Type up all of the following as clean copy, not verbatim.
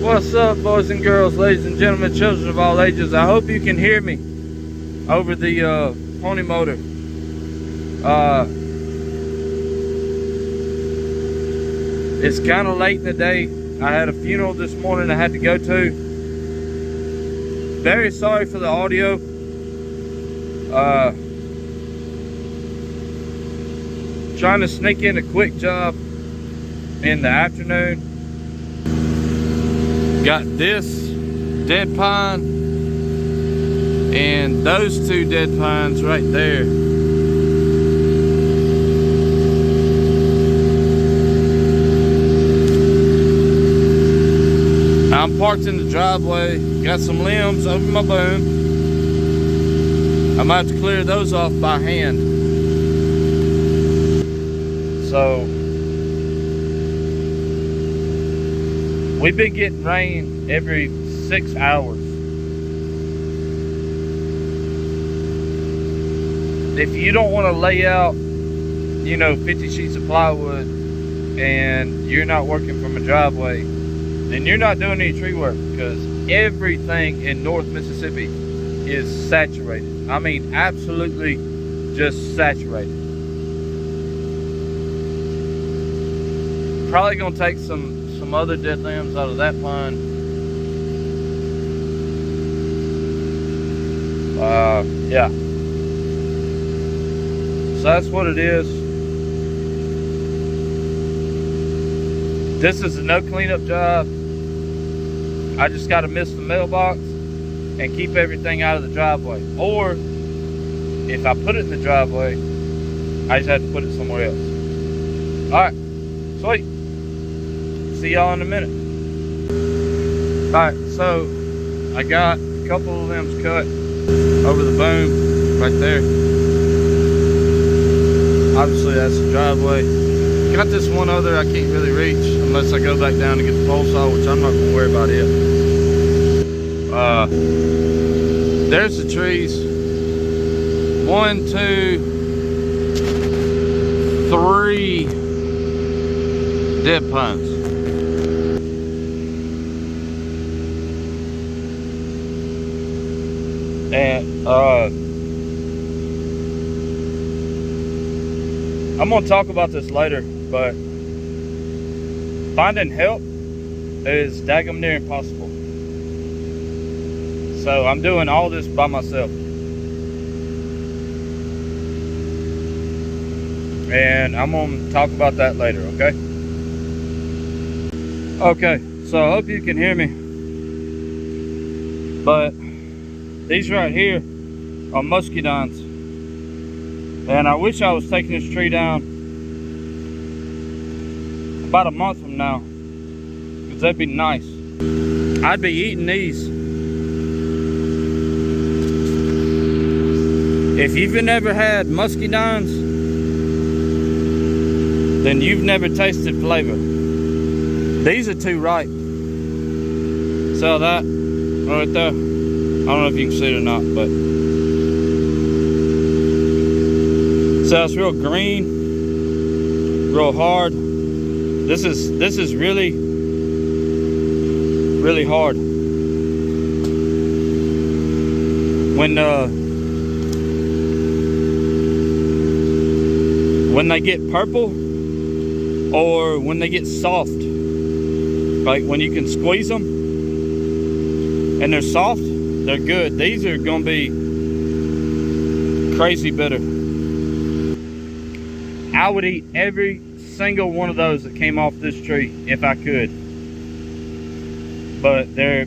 What's up, boys and girls, ladies and gentlemen, children of all ages? I hope you can hear me over the pony motor. It's kind of late in the day. I had a funeral this morning I had to go to. Very sorry for the audio. Trying to sneak in a quick job in the afternoon. Got this dead pine and those two dead pines right there. I'm parked in the driveway, got some limbs over my boom. I might have to clear those off by hand. So we've been getting rain every 6 hours. If you don't want to lay out, 50 sheets of plywood and you're not working from a driveway, then you're not doing any tree work, because everything in North Mississippi is saturated. I mean, absolutely just saturated. Probably gonna take some other dead limbs out of that pine. Yeah. So that's what it is. This is a no cleanup job. I just gotta miss the mailbox and keep everything out of the driveway. Or if I put it in the driveway, I just have to put it somewhere else. Alright, sweet. See y'all in a minute. Alright, so I got a couple of limbs cut over the boom right there. Obviously that's the driveway. Got this one other I can't really reach unless I go back down and get the pole saw, which I'm not gonna worry about it. There's the trees. 1, 2, 3 dead pines. And I'm gonna talk about this later, but finding help is daggum near impossible. So I'm doing all this by myself. And I'm gonna talk about that later, okay? Okay, so I hope you can hear me. But these right here are muscadines. And I wish I was taking this tree down about a month from now, because that'd be nice. I'd be eating these. If you've never had muscadines, then you've never tasted flavor. These are too ripe. So that right there, I don't know if you can see it or not, but so it's real green, real hard. This is really, really hard. When they get purple, or when they get soft, like when you can squeeze them and they're soft, they're good. These are gonna be crazy bitter. I would eat every single one of those that came off this tree if I could, but they're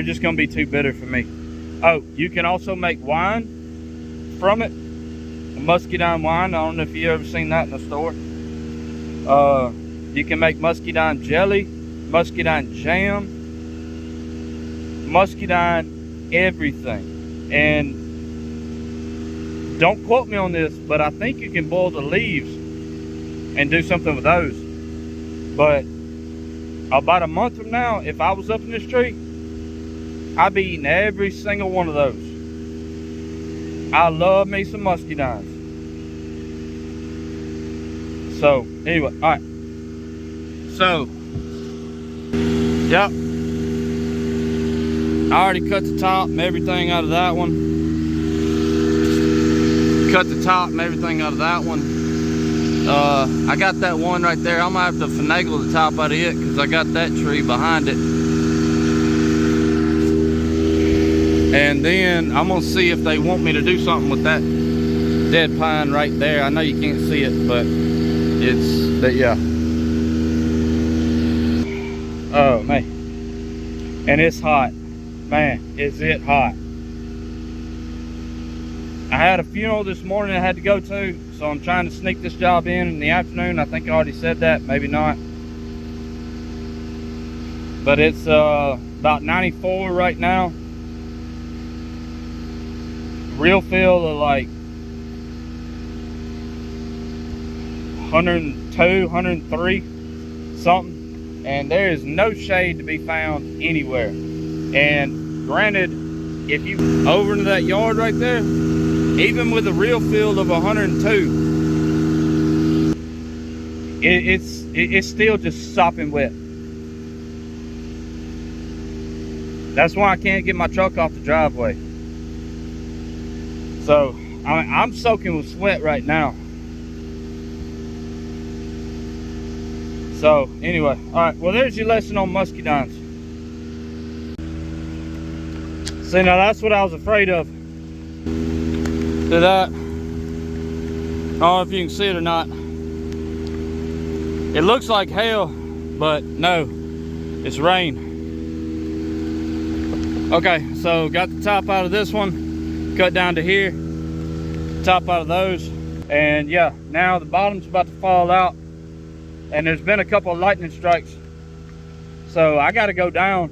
just gonna be too bitter for me. Oh, you can also make wine from it, a muscadine wine. I don't know if you ever seen that in the store. You can make muscadine jelly, muscadine jam, muscadine everything. And don't quote me on this, but I think you can boil the leaves and do something with those. But about a month from now, if I was up in this tree, I'd be eating every single one of those. I love me some muscadines. So anyway, all right. So, yep, I already cut the top and everything out of that one. Cut the top and everything out of that one. I got that one right there. I'm gonna have to finagle the top out of it because I got that tree behind it. And then I'm gonna see if they want me to do something with that dead pine right there. I know you can't see it, but it's that, yeah. Oh man, and it's hot, man. Is it hot? I had a funeral this morning I had to go to, so I'm trying to sneak this job in the afternoon. I think I already said that, maybe not. But it's about 94 right now. Real feel of like 102, 103, something. And there is no shade to be found anywhere. And granted, if you over into that yard right there, even with a real field of 102, it's still just sopping wet. That's why I can't get my truck off the driveway. So I'm soaking with sweat right now. So anyway, all right, well, there's your lesson on muscadines. See, now that's what I was afraid of. To that, I don't know if you can see it or not. It looks like hail, but no, it's rain. Okay, so got the top out of this one, cut down to here, top out of those, and yeah, now the bottom's about to fall out, and there's been a couple of lightning strikes, so I got to go down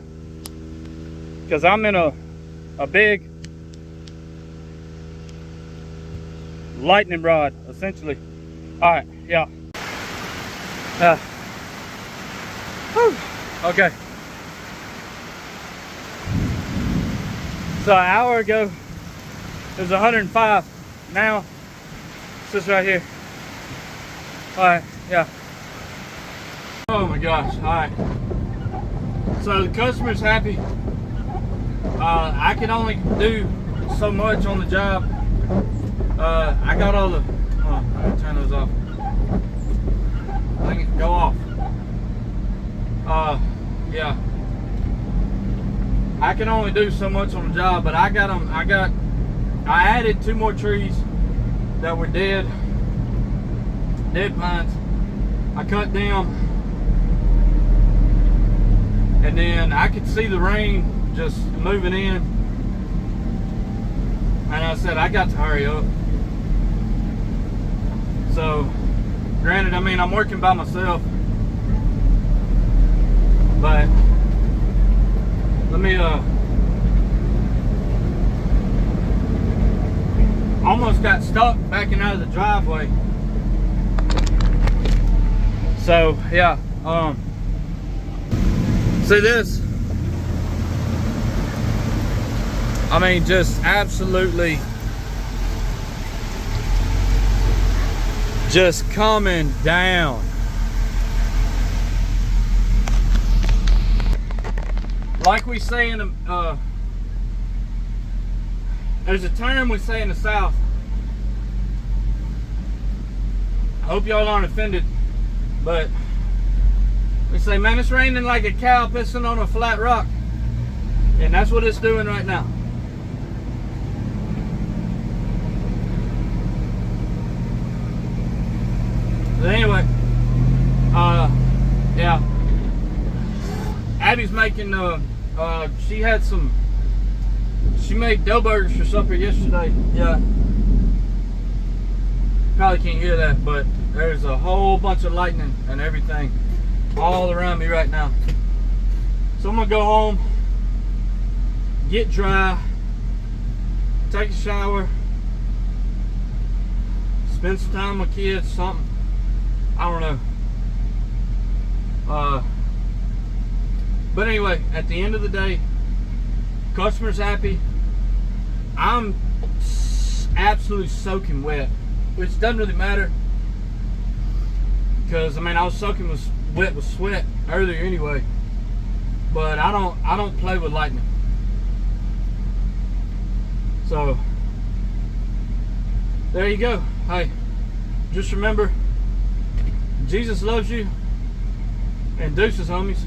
because I'm in a big lightning rod, essentially. All right, yeah. Okay. So an hour ago, it was 105. Now, it's this right here. All right, yeah. Oh my gosh, all right. So the customer's happy. I can only do so much on the job. I got all the, let me turn those off. I can go off. Yeah. I can only do so much on the job, but I added 2 more trees that were dead pines. I cut them, and then I could see the rain just moving in, and I said I got to hurry up. So granted, I mean, I'm working by myself, but let me almost got stuck backing out of the driveway. So yeah, see this, I mean, just absolutely just coming down. Like we say in the, there's a term we say in the South. I hope y'all aren't offended, but we say, man, it's raining like a cow pissing on a flat rock. And that's what it's doing right now. But anyway, yeah. Abby's making, she made dough burgers for supper yesterday. Yeah. Probably can't hear that, but there's a whole bunch of lightning and everything all around me right now. So I'm gonna go home, get dry, take a shower, spend some time with kids, something. I don't know. But anyway, at the end of the day, customer's happy. I'm absolutely soaking wet, which doesn't really matter, because I mean, I was soaking wet with sweat earlier anyway. But I don't play with lightning. So there you go. Hey, just remember, Jesus loves you, and deuces, homies.